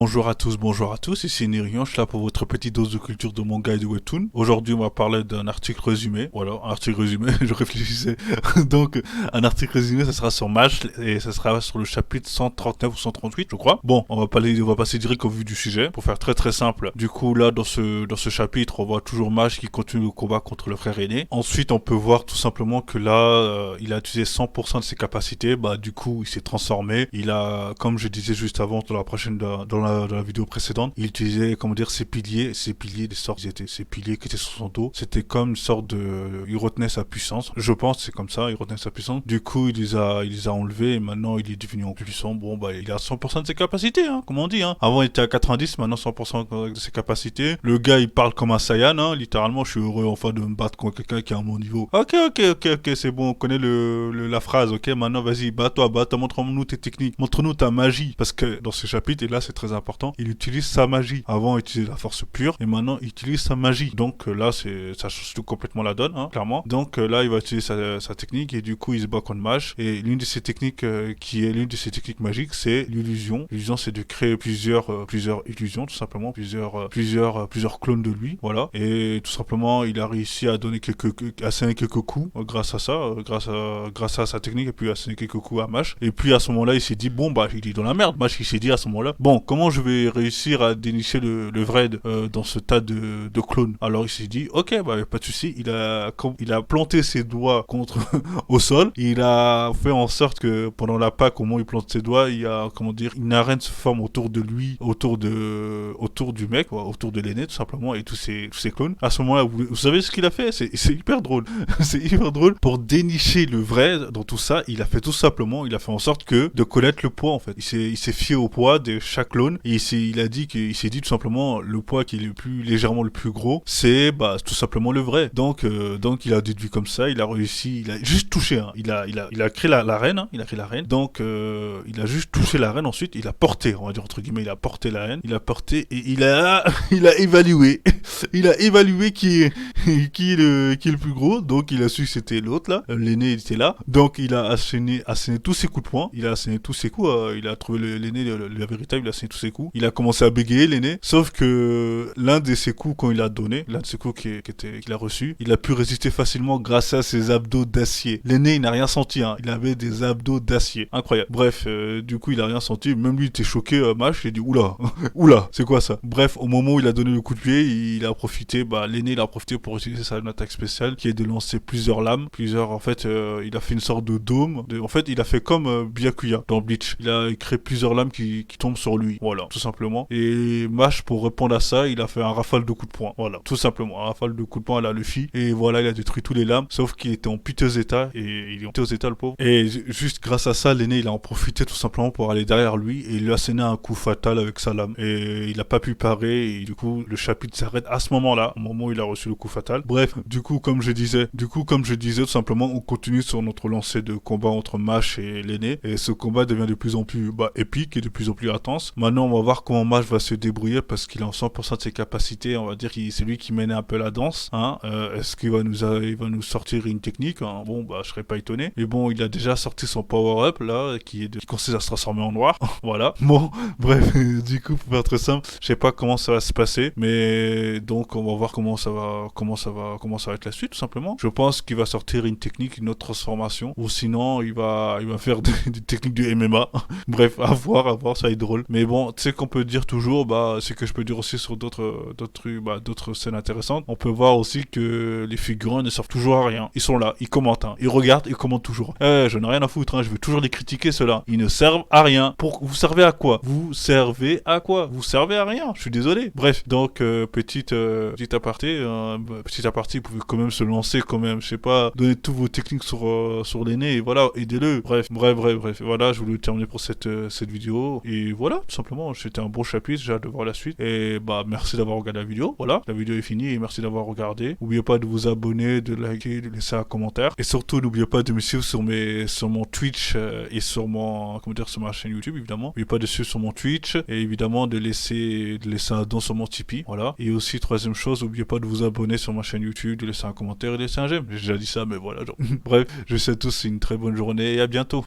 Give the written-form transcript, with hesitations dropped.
Bonjour à tous, ici Nérion, je suis là pour votre petite dose de culture de manga et de webtoon. Aujourd'hui, on va parler d'un article résumé. Voilà, un article résumé, je réfléchissais. Donc, un article résumé, ça sera sur Match et ça sera sur le chapitre 139 ou 138, je crois. Bon, on va passer direct au vu du sujet pour faire très très simple. Du coup, là, dans ce chapitre, on voit toujours Match qui continue le combat contre le frère aîné. Ensuite, on peut voir tout simplement que là, il a utilisé 100% de ses capacités. Bah, du coup, il s'est transformé. Il a, comme je disais juste avant, dans la vidéo précédente, il utilisait, comment dire, ses piliers des sortes, ses piliers qui étaient sur son dos. C'était comme une sorte de, il retenait sa puissance. Je pense, c'est comme ça, il retenait sa puissance. Du coup, il les a enlevés et maintenant il est devenu encore plus puissant. Bon, bah, il a 100% de ses capacités, hein, comme on dit, hein. Avant, il était à 90, maintenant 100% de ses capacités. Le gars, il parle comme un Saiyan, hein. Littéralement, je suis heureux enfin de me battre contre quelqu'un qui est à mon niveau. Ok, c'est bon, on connaît la phrase, ok, maintenant vas-y, bats-toi, montre-nous tes techniques, montre-nous ta magie. Parce que dans ce chapitre, et là c'est très important, il utilise sa magie. Avant, il utilisait la force pure, et maintenant, il utilise sa magie. Donc là, ça change tout complètement la donne, hein, clairement. Donc là, il va utiliser sa technique, et du coup, il se bat contre Mage. Et l'une de ses techniques, l'une de ses techniques magiques, c'est l'illusion. L'illusion, c'est de créer plusieurs illusions, tout simplement, plusieurs clones de lui, voilà. Et tout simplement, il a réussi à asséner quelques coups grâce à ça, grâce à sa technique, et puis asséner quelques coups à Mage. Et puis à ce moment-là, il s'est dit, bon, bah, il est dans la merde. Mage, il s'est dit à ce moment-là, bon, comment je vais réussir à dénicher le vrai dans ce tas de clones? Alors il s'est dit, ok, bah, pas de souci. Il a planté ses doigts contre au sol. Il a fait en sorte que pendant la Pâque, au moment où il plante ses doigts, il y a, comment dire, une arène se forme autour de lui, autour du mec, autour de l'aîné, tout simplement, et tous ces clones. À ce moment-là, vous savez ce qu'il a fait? C'est hyper drôle. C'est hyper drôle. Pour dénicher le vrai dans tout ça, il a fait tout simplement, il a fait en sorte de connaître le poids, en fait. Il s'est fié au poids de chaque clone, et il s'est dit tout simplement, le poids qui est légèrement le plus gros, c'est, bah, tout simplement le vrai. Donc il a déduit comme ça, il a réussi, il a juste touché, hein. Il a créé la reine, hein. Il a créé la reine. Donc, il a juste touché la reine, ensuite, il a porté, on va dire entre guillemets, il a porté la reine, il a porté, et il a évalué. Il a évalué qui est le plus gros. Donc, il a su que c'était l'autre, là. L'aîné, il était là. Donc, il a asséné tous ses coups de poing. Il a asséné tous ses coups. Il a trouvé l'aîné, le véritable, il a asséné tous ses coups. Il a commencé à bégayer, l'aîné. Sauf que l'un de ses coups, quand il a donné, l'un de ses coups qu'il a reçu, il a pu résister facilement grâce à ses abdos d'acier. L'aîné, il n'a rien senti, hein. Il avait des abdos d'acier. Incroyable. Bref, du coup, il a rien senti. Même lui, il était choqué, Mâche. Il a dit, oula, oula, c'est quoi ça? Bref, au moment où il a donné le coup de pied, il a profité, bah, l'aîné, il a profité pour utiliser sa attaque spéciale, qui est de lancer plusieurs lames. En fait, il a fait une sorte de dôme. En fait, il a fait comme Byakuya dans Bleach. Il a créé plusieurs lames qui tombent sur lui. Voilà, tout simplement. Et Mash, pour répondre à ça, il a fait un rafale de coups de poing. Voilà, tout simplement. Un rafale de coups de poing à la Luffy. Et voilà, il a détruit tous les lames. Sauf qu'il était en piteux état. Et il est en piteux état, le pauvre. Et juste grâce à ça, l'aîné, il a en profité tout simplement pour aller derrière lui. Et il lui a asséné un coup fatal avec sa lame. Et il a pas pu parer. Et du coup, le chapitre s'arrête à ce moment-là. Au moment où il a reçu le coup fatal. Bref, du coup, comme je disais, tout simplement, on continue sur notre lancée de combat entre Mash et l'aîné. Et ce combat devient de plus en plus épique et de plus en plus intense. Maintenant, on va voir comment Mash va se débrouiller parce qu'il a 100% de ses capacités. On va dire que c'est lui qui mène un peu la danse. Hein. Est-ce qu'il va nous sortir une technique, hein? Bon, bah, je serais pas étonné. Mais bon, il a déjà sorti son power-up, là, qui consiste à se transformer en noir. Voilà. Bon, bref, du coup, pour faire très simple, je sais pas comment ça va se passer. Mais donc, on va voir comment ça va être la suite, tout simplement. Je pense qu'il va sortir une technique, une autre transformation. Ou sinon, il va faire des techniques du MMA. Bref, à voir, ça va être drôle. Mais bon, tu sais qu'on peut dire toujours, bah, c'est que je peux dire aussi sur d'autres scènes intéressantes. On peut voir aussi que les figurants ne servent toujours à rien. Ils sont là, ils commentent, hein. Ils regardent, ils commentent toujours. Je n'ai rien à foutre, hein. Je veux toujours les critiquer, ceux-là. Ils ne servent à rien. Vous servez à quoi? Vous servez à rien. Je suis désolé. Bref, donc, petit aparté, vous pouvez quand même se lancer quand même. Je sais pas, donner toutes vos techniques sur l'aîné et voilà, aidez-le. Bref. Voilà, je voulais terminer pour cette vidéo. Et voilà, tout simplement, c'était un bon chapitre, j'ai hâte de voir la suite. Et bah, merci d'avoir regardé la vidéo. Voilà, la vidéo est finie et merci d'avoir regardé. N'oubliez pas de vous abonner, de liker, de laisser un commentaire. Et surtout, n'oubliez pas de me suivre sur mon Twitch et sur ma chaîne YouTube, évidemment. N'oubliez pas de suivre sur mon Twitch et évidemment de laisser un don sur mon Tipeee. Voilà. Et aussi, troisième chose, n'oubliez pas de vous abonner sur ma chaîne YouTube, de laisser un commentaire et de laisser un j'aime. J'ai déjà dit ça, mais voilà. Bref, je vous souhaite tous une très bonne journée et à bientôt.